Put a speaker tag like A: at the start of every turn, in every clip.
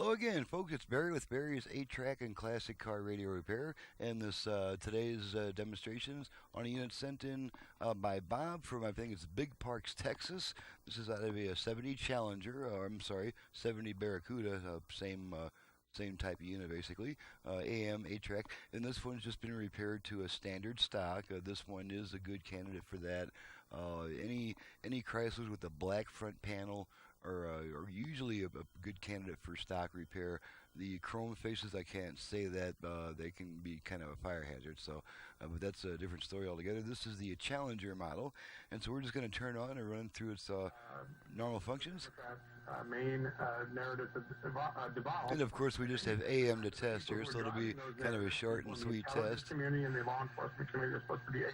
A: Hello again, folks. It's Barry with Barry's 8-track and classic car radio repair, and this today's demonstrations on a unit sent in by Bob from, I think it's Big Parks, Texas. This is out of a 70 Challenger, or I'm sorry, 70 Barracuda, same type of unit basically, AM-8T, and this one's just been repaired to a standard stock. This one is a good candidate for that. Any Chryslers with a black front panel are usually a good candidate for stock repair. The chrome faces, I can't say that. They can be kind of a fire hazard, so but that's a different story altogether. This is the Challenger model, and so we're just going to turn on and run through its normal functions.
B: Main narrative devolved.
A: And of course, we just have AM to test here, so it'll be kind of a short and sweet test.
B: Community and the law enforcement community are supposed to be able.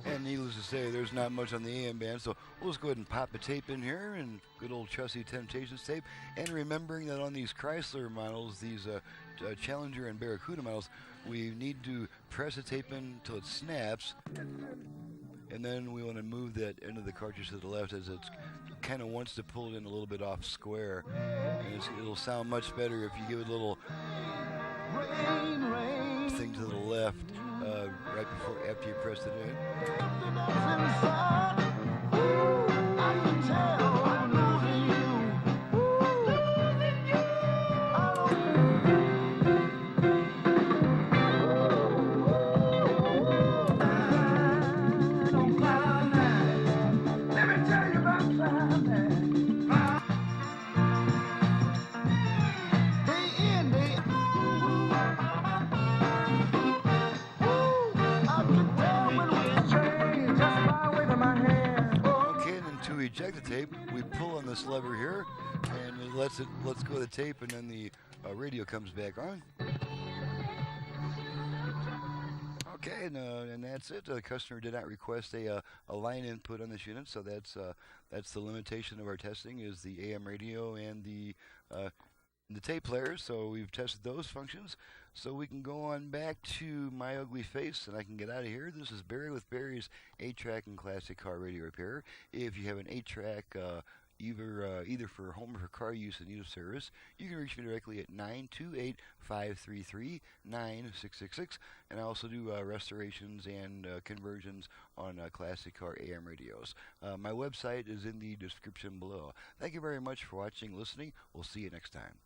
A: And needless to say, there's not much on the AM band, so we'll just go ahead and pop the tape in here, and good old trusty Temptations tape. And remembering that on these Chrysler models, these Challenger and Barracuda models, we need to press the tape in until it snaps, and then we want to move that end of the cartridge to the left as it kind of wants to pull it in a little bit off square. And it'll sound much better if you give it a little thing to the left right before, after you press it in. Eject the tape, we pull on this lever here, and it lets go of the tape, and then the radio comes back on. Okay, and that's it. The customer did not request a line input on this unit, so that's the limitation of our testing, is the AM radio and the tape player. So we've tested those functions, so we can go on back to my ugly face and I can get out of here. This is Barry with Barry's 8-track and classic car radio repair. If you have an 8-track either for home or for car use in need of service, you can reach me directly at 928-533-9666, and I also do restorations and conversions on classic car AM radios. My website is in the description below. Thank you very much for watching, listening. We'll see you next time.